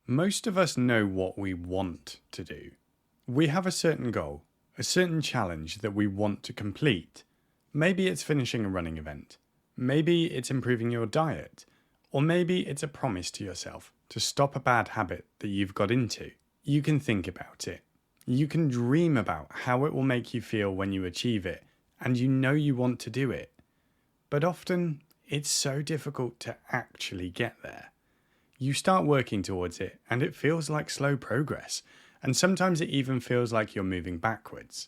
Most of us know what we want to do. We have a certain goal, a certain challenge that we want to complete. Maybe it's finishing a running event. Maybe it's improving your diet. Or maybe it's a promise to yourself to stop a bad habit that you've got into. You can think about it. You can dream about how it will make you feel when you achieve it, and you know you want to do it. But often, it's so difficult to actually get there. You start working towards it, and it feels like slow progress, and sometimes it even feels like you're moving backwards.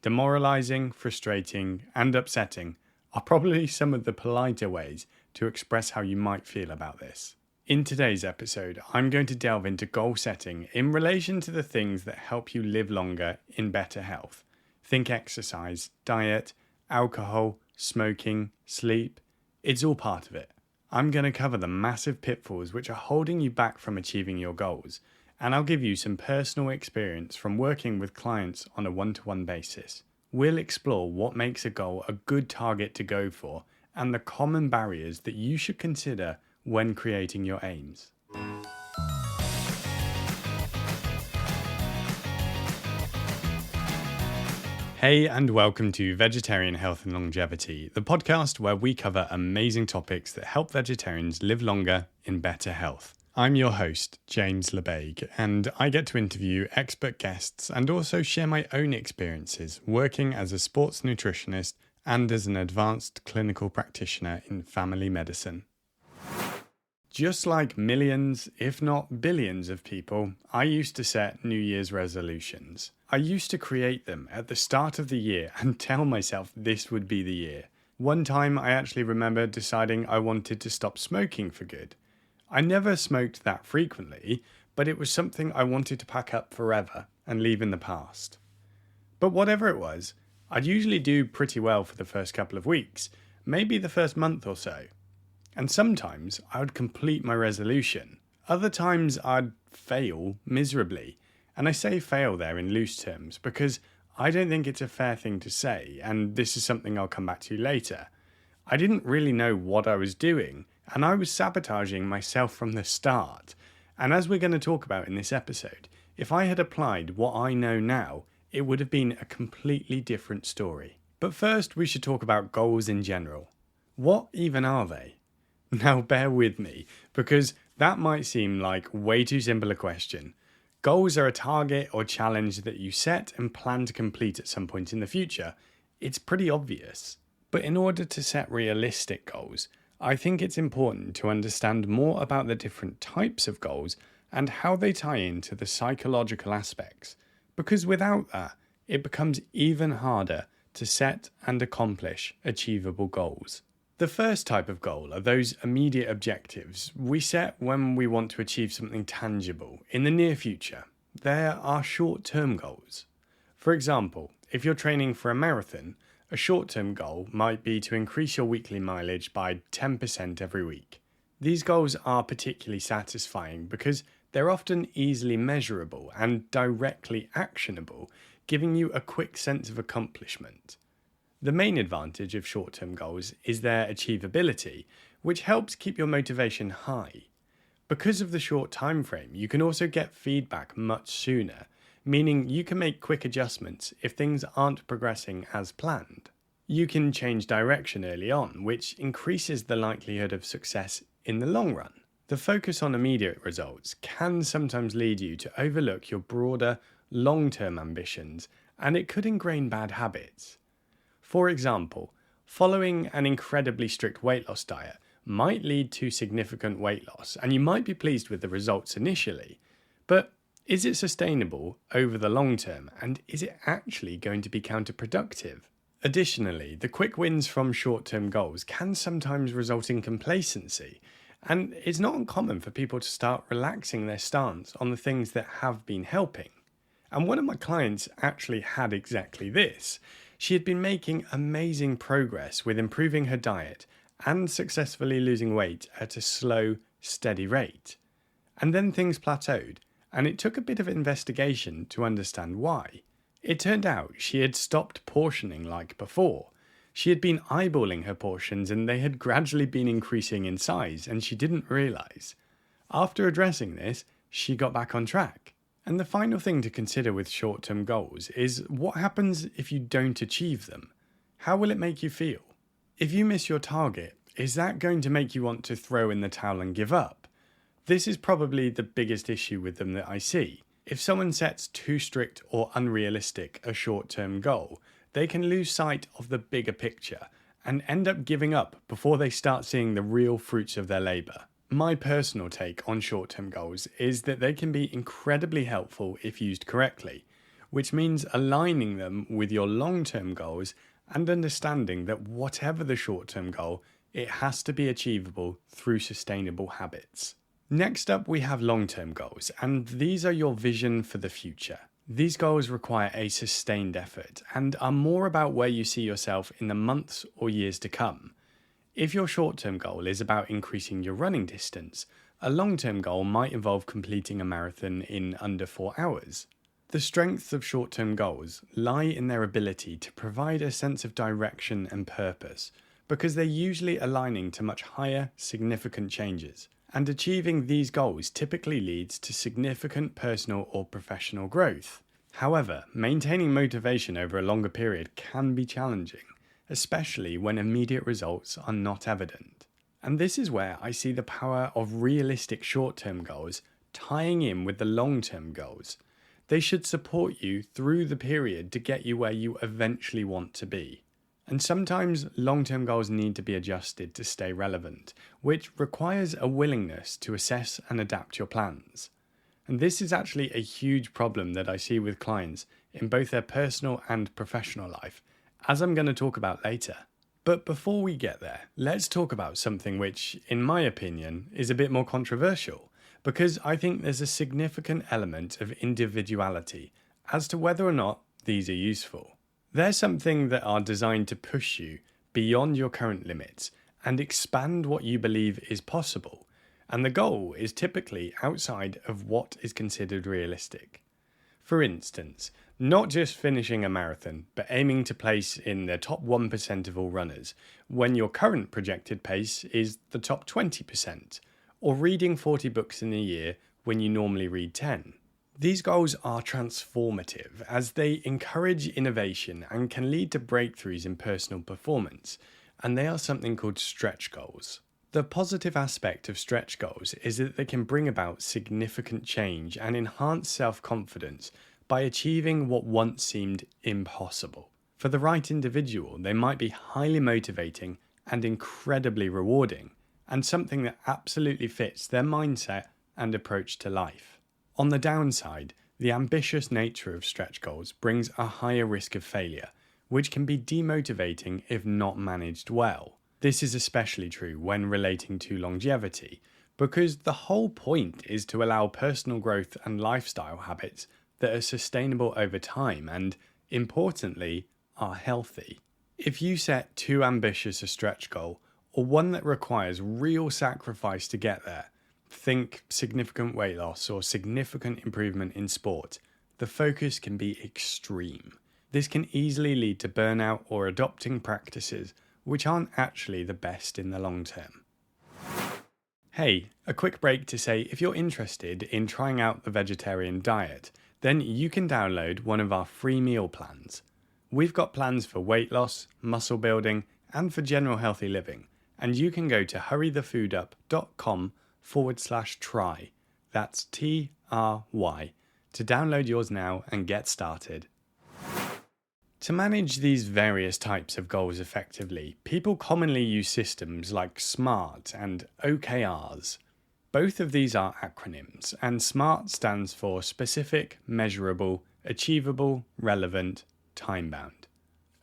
Demoralizing, frustrating, and upsetting are probably some of the politer ways to express how you might feel about this. In today's episode, I'm going to delve into goal setting in relation to the things that help you live longer in better health. Think exercise, diet, alcohol, smoking, sleep. It's all part of it. I'm going to cover the massive pitfalls which are holding you back from achieving your goals, and I'll give you some personal experience from working with clients on a one-to-one basis. We'll explore what makes a goal a good target to go for and the common barriers that you should consider when creating your aims. Hey, and welcome to Vegetarian Health and Longevity, the podcast where we cover amazing topics that help vegetarians live longer in better health. I'm your host, James LeBague, and I get to interview expert guests and also share my own experiences working as a sports nutritionist and as an advanced clinical practitioner in family medicine. Just like millions, if not billions of people, I used to set New Year's resolutions. I used to create them at the start of the year and tell myself this would be the year. One time I actually remember deciding I wanted to stop smoking for good. I never smoked that frequently, but it was something I wanted to pack up forever and leave in the past. But whatever it was, I'd usually do pretty well for the first couple of weeks, maybe the first month or so. And sometimes I would complete my resolution. Other times I'd fail miserably. And I say fail there in loose terms because I don't think it's a fair thing to say, and this is something I'll come back to later. I didn't really know what I was doing, and I was sabotaging myself from the start. And as we're going to talk about in this episode, if I had applied what I know now, it would have been a completely different story. But first, we should talk about goals in general. What even are they? Now bear with me, because that might seem like way too simple a question. Goals are a target or challenge that you set and plan to complete at some point in the future. It's pretty obvious. But in order to set realistic goals, I think it's important to understand more about the different types of goals and how they tie into the psychological aspects. Because without that, it becomes even harder to set and accomplish achievable goals. The first type of goal are those immediate objectives we set when we want to achieve something tangible in the near future. They're our short-term goals. For example, if you're training for a marathon, a short-term goal might be to increase your weekly mileage by 10% every week. These goals are particularly satisfying because they're often easily measurable and directly actionable, giving you a quick sense of accomplishment. The main advantage of short-term goals is their achievability, which helps keep your motivation high. Because of the short time frame, you can also get feedback much sooner, meaning you can make quick adjustments if things aren't progressing as planned. You can change direction early on, which increases the likelihood of success in the long run. The focus on immediate results can sometimes lead you to overlook your broader, long-term ambitions, and it could ingrain bad habits. For example, following an incredibly strict weight loss diet might lead to significant weight loss, and you might be pleased with the results initially. But is it sustainable over the long term, and is it actually going to be counterproductive? Additionally, the quick wins from short-term goals can sometimes result in complacency, and it's not uncommon for people to start relaxing their stance on the things that have been helping. And one of my clients actually had exactly this. She had been making amazing progress with improving her diet and successfully losing weight at a slow, steady rate. And then things plateaued, and it took a bit of investigation to understand why. It turned out she had stopped portioning like before. She had been eyeballing her portions and they had gradually been increasing in size, and she didn't realize. After addressing this, she got back on track. And the final thing to consider with short-term goals is what happens if you don't achieve them? How will it make you feel? If you miss your target, is that going to make you want to throw in the towel and give up? This is probably the biggest issue with them that I see. If someone sets too strict or unrealistic a short-term goal, they can lose sight of the bigger picture and end up giving up before they start seeing the real fruits of their labour. My personal take on short-term goals is that they can be incredibly helpful if used correctly, which means aligning them with your long-term goals and understanding that whatever the short-term goal, it has to be achievable through sustainable habits. Next up, we have long-term goals, and these are your vision for the future. These goals require a sustained effort and are more about where you see yourself in the months or years to come. If your short-term goal is about increasing your running distance, a long-term goal might involve completing a marathon in under 4 hours. The strengths of short-term goals lie in their ability to provide a sense of direction and purpose, because they're usually aligning to much higher, significant changes. And achieving these goals typically leads to significant personal or professional growth. However, maintaining motivation over a longer period can be challenging, especially when immediate results are not evident. And this is where I see the power of realistic short-term goals tying in with the long-term goals. They should support you through the period to get you where you eventually want to be. And sometimes long-term goals need to be adjusted to stay relevant, which requires a willingness to assess and adapt your plans. And this is actually a huge problem that I see with clients in both their personal and professional life, as I'm going to talk about later. But before we get there, let's talk about something which, in my opinion, is a bit more controversial, because I think there's a significant element of individuality as to whether or not these are useful. They're something that are designed to push you beyond your current limits and expand what you believe is possible, and the goal is typically outside of what is considered realistic. For instance, not just finishing a marathon, but aiming to place in the top 1% of all runners, when your current projected pace is the top 20%, or reading 40 books in a year when you normally read 10. These goals are transformative as they encourage innovation and can lead to breakthroughs in personal performance, and they are something called stretch goals. The positive aspect of stretch goals is that they can bring about significant change and enhance self-confidence by achieving what once seemed impossible. For the right individual, they might be highly motivating and incredibly rewarding, and something that absolutely fits their mindset and approach to life. On the downside, the ambitious nature of stretch goals brings a higher risk of failure, which can be demotivating if not managed well. This is especially true when relating to longevity, because the whole point is to allow personal growth and lifestyle habits that are sustainable over time and, importantly, are healthy. If you set too ambitious a stretch goal, or one that requires real sacrifice to get there, think significant weight loss or significant improvement in sport, the focus can be extreme. This can easily lead to burnout or adopting practices which aren't actually the best in the long term. Hey, a quick break to say if you're interested in trying out the vegetarian diet, then you can download one of our free meal plans. We've got plans for weight loss, muscle building, and for general healthy living, and you can go to hurrythefoodup.com/try, that's TRY, to download yours now and get started. To manage these various types of goals effectively, people commonly use systems like SMART and OKRs. Both of these are acronyms, and SMART stands for specific, measurable, achievable, relevant, time-bound.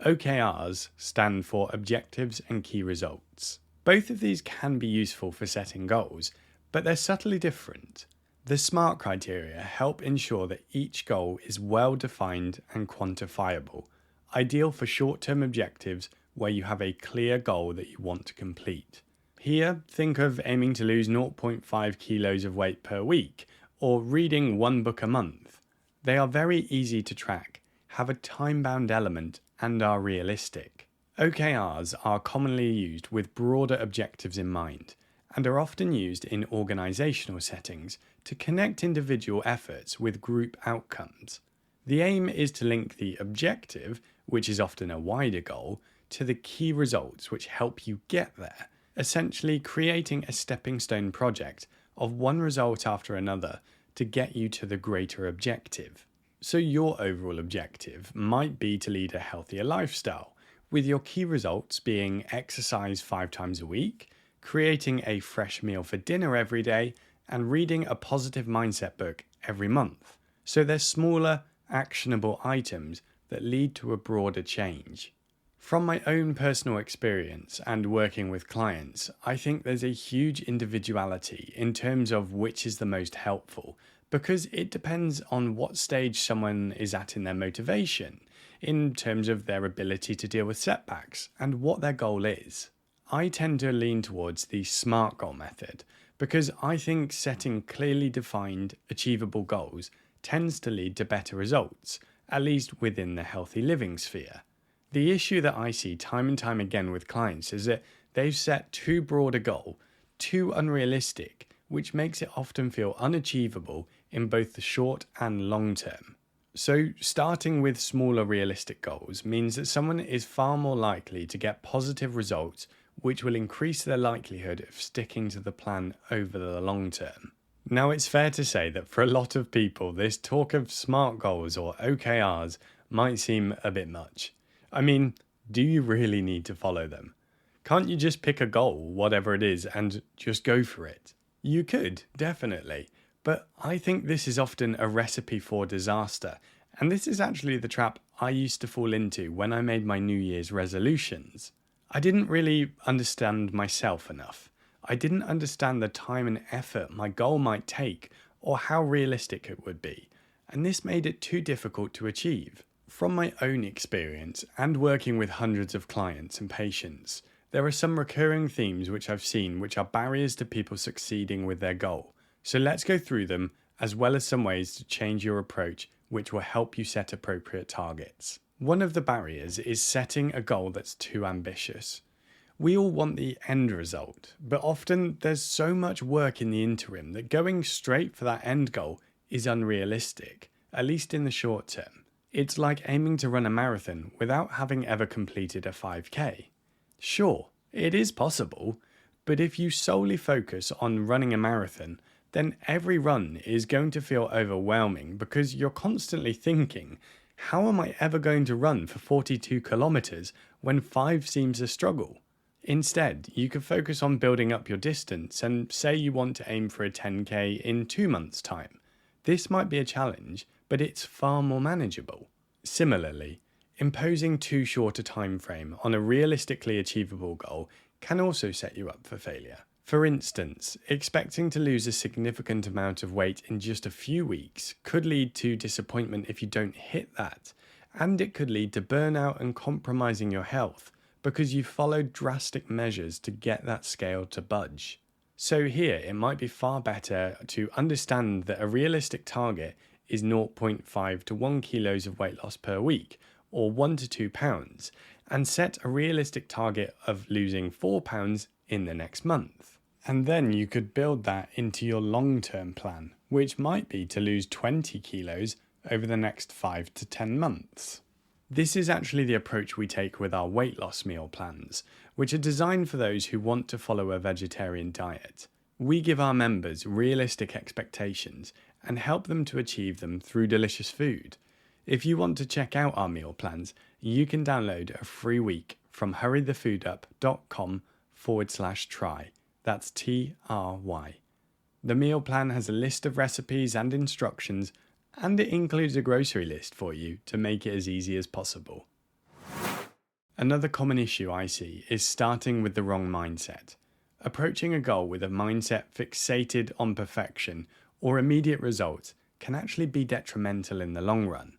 OKRs stand for objectives and key results. Both of these can be useful for setting goals, but they're subtly different. The SMART criteria help ensure that each goal is well defined and quantifiable, ideal for short-term objectives where you have a clear goal that you want to complete. Here, think of aiming to lose 0.5 kilos of weight per week, or reading one book a month. They are very easy to track, have a time-bound element, and are realistic. OKRs are commonly used with broader objectives in mind, and are often used in organisational settings to connect individual efforts with group outcomes. The aim is to link the objective, which is often a wider goal, to the key results which help you get there, essentially creating a stepping stone project of one result after another to get you to the greater objective. So your overall objective might be to lead a healthier lifestyle, with your key results being exercise 5 times a week, creating a fresh meal for dinner every day, and reading a positive mindset book every month. So they're smaller, actionable items that lead to a broader change. From my own personal experience and working with clients, I think there's a huge individuality in terms of which is the most helpful, because it depends on what stage someone is at in their motivation, in terms of their ability to deal with setbacks and what their goal is. I tend to lean towards the SMART goal method because I think setting clearly defined, achievable goals tends to lead to better results, at least within the healthy living sphere. The issue that I see time and time again with clients is that they've set too broad a goal, too unrealistic, which makes it often feel unachievable in both the short and long term. So starting with smaller realistic goals means that someone is far more likely to get positive results, which will increase their likelihood of sticking to the plan over the long term. Now, it's fair to say that for a lot of people, this talk of SMART goals or OKRs might seem a bit much. I mean, do you really need to follow them? Can't you just pick a goal, whatever it is, and just go for it? You could, definitely, but I think this is often a recipe for disaster, and this is actually the trap I used to fall into when I made my New Year's resolutions. I didn't really understand myself enough. I didn't understand the time and effort my goal might take or how realistic it would be, and this made it too difficult to achieve. From my own experience and working with hundreds of clients and patients, there are some recurring themes which I've seen which are barriers to people succeeding with their goal. So let's go through them, as well as some ways to change your approach which will help you set appropriate targets. One of the barriers is setting a goal that's too ambitious. We all want the end result, but often there's so much work in the interim that going straight for that end goal is unrealistic, at least in the short term. It's like aiming to run a marathon without having ever completed a 5K. Sure, it is possible, but if you solely focus on running a marathon, then every run is going to feel overwhelming because you're constantly thinking, how am I ever going to run for 42 kilometers when 5 seems a struggle? Instead, you could focus on building up your distance and say you want to aim for a 10K in 2 months' time. This might be a challenge, but it's far more manageable. Similarly, imposing too short a time frame on a realistically achievable goal can also set you up for failure. For instance, expecting to lose a significant amount of weight in just a few weeks could lead to disappointment if you don't hit that, and it could lead to burnout and compromising your health because you followed drastic measures to get that scale to budge. So here, it might be far better to understand that a realistic target is 0.5 to 1 kilos of weight loss per week, or 1 to 2 pounds, and set a realistic target of losing 4 pounds in the next month. And then you could build that into your long-term plan, which might be to lose 20 kilos over the next 5 to 10 months. This is actually the approach we take with our weight loss meal plans, which are designed for those who want to follow a vegetarian diet. We give our members realistic expectations and help them to achieve them through delicious food. If you want to check out our meal plans, you can download a free week from hurrythefoodup.com/try. That's TRY. The meal plan has a list of recipes and instructions, and it includes a grocery list for you to make it as easy as possible. Another common issue I see is starting with the wrong mindset. Approaching a goal with a mindset fixated on perfection or immediate results can actually be detrimental in the long run.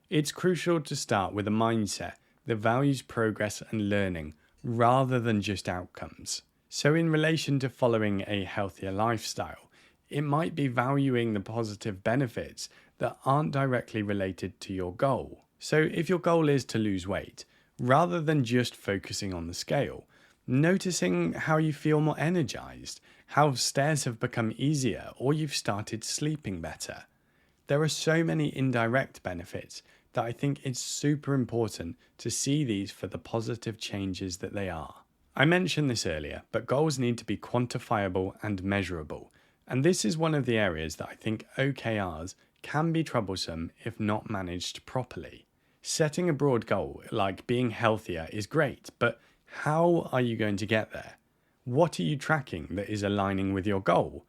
It's crucial to start with a mindset that values progress and learning rather than just outcomes. So in relation to following a healthier lifestyle, it might be valuing the positive benefits that aren't directly related to your goal. So if your goal is to lose weight, rather than just focusing on the scale, noticing how you feel more energized, how stairs have become easier, or you've started sleeping better. There are so many indirect benefits that I think it's super important to see these for the positive changes that they are. I mentioned this earlier, but goals need to be quantifiable and measurable. And this is one of the areas that I think OKRs can be troublesome if not managed properly. Setting a broad goal like being healthier is great, but how are you going to get there? What are you tracking that is aligning with your goal?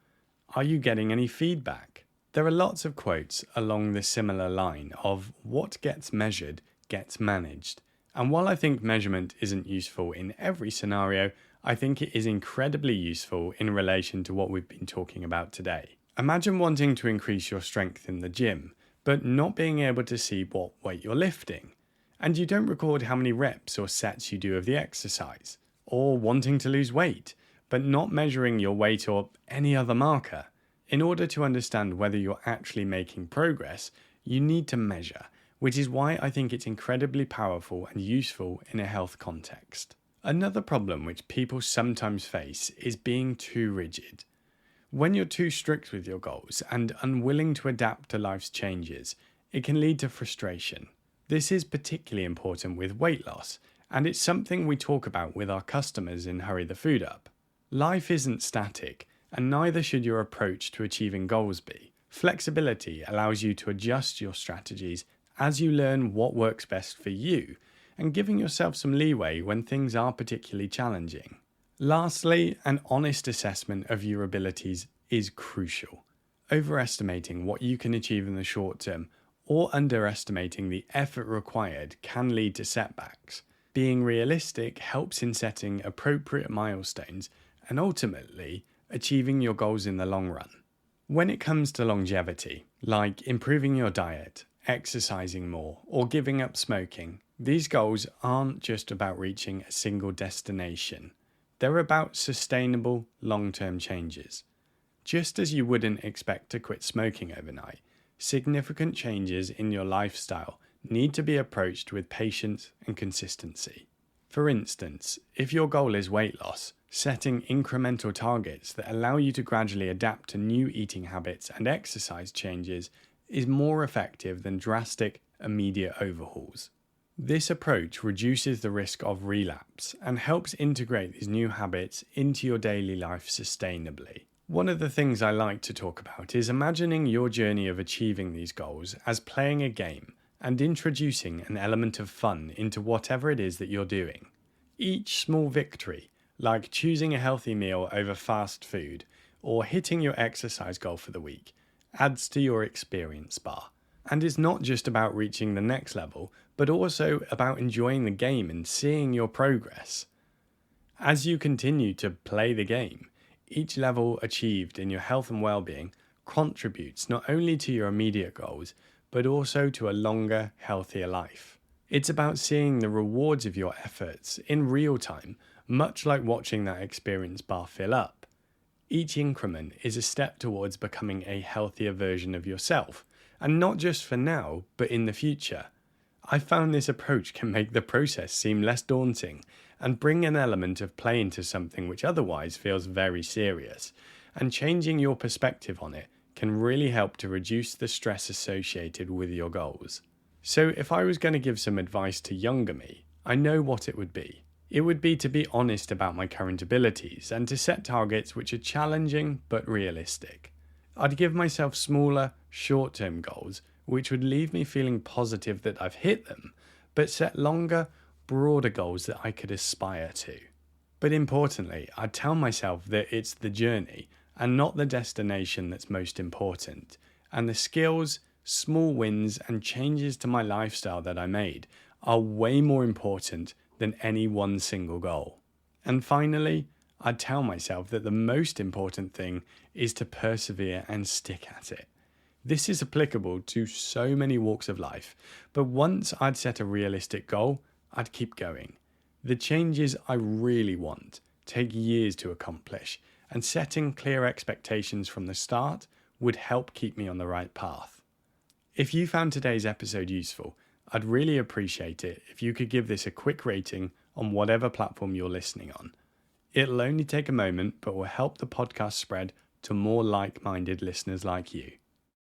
Are you getting any feedback? There are lots of quotes along the similar line of what gets measured gets managed. And while I think measurement isn't useful in every scenario, I think it is incredibly useful in relation to what we've been talking about today. Imagine wanting to increase your strength in the gym, but not being able to see what weight you're lifting. And you don't record how many reps or sets you do of the exercise. Or wanting to lose weight, but not measuring your weight or any other marker. In order to understand whether you're actually making progress, you need to measure, which is why I think it's incredibly powerful and useful in a health context. Another problem which people sometimes face is being too rigid. When you're too strict with your goals and unwilling to adapt to life's changes, it can lead to frustration. This is particularly important with weight loss, and it's something we talk about with our customers in Hurry the Food Up. Life isn't static, and neither should your approach to achieving goals be. Flexibility allows you to adjust your strategies as you learn what works best for you, and giving yourself some leeway when things are particularly challenging. Lastly, an honest assessment of your abilities is crucial. Overestimating what you can achieve in the short term or underestimating the effort required can lead to setbacks. Being realistic helps in setting appropriate milestones and ultimately achieving your goals in the long run. When it comes to longevity, like improving your diet, exercising more, or giving up smoking, these goals aren't just about reaching a single destination. They're about sustainable, long-term changes. Just as you wouldn't expect to quit smoking overnight, significant changes in your lifestyle need to be approached with patience and consistency. For instance, if your goal is weight loss, setting incremental targets that allow you to gradually adapt to new eating habits and exercise changes is more effective than drastic, immediate overhauls. This approach reduces the risk of relapse and helps integrate these new habits into your daily life sustainably. One of the things I like to talk about is imagining your journey of achieving these goals as playing a game and introducing an element of fun into whatever it is that you're doing. Each small victory, like choosing a healthy meal over fast food or hitting your exercise goal for the week, adds to your experience bar. And it's not just about reaching the next level, but also about enjoying the game and seeing your progress. As you continue to play the game, each level achieved in your health and well-being contributes not only to your immediate goals, but also to a longer, healthier life. It's about seeing the rewards of your efforts in real time, much like watching that experience bar fill up. Each increment is a step towards becoming a healthier version of yourself, and not just for now, but in the future. I found this approach can make the process seem less daunting and bring an element of play into something which otherwise feels very serious, and changing your perspective on it can really help to reduce the stress associated with your goals. So if I was going to give some advice to younger me, I know what it would be. It would be to be honest about my current abilities and to set targets which are challenging but realistic. I'd give myself smaller, short-term goals which would leave me feeling positive that I've hit them, but set longer, broader goals that I could aspire to. But importantly, I'd tell myself that it's the journey and not the destination that's most important, and the skills, small wins, and changes to my lifestyle that I made are way more important than any one single goal. And finally, I'd tell myself that the most important thing is to persevere and stick at it. This is applicable to so many walks of life, but once I'd set a realistic goal, I'd keep going. The changes I really want take years to accomplish, and setting clear expectations from the start would help keep me on the right path. If you found today's episode useful, I'd really appreciate it if you could give this a quick rating on whatever platform you're listening on. It'll only take a moment, but will help the podcast spread to more like-minded listeners like you.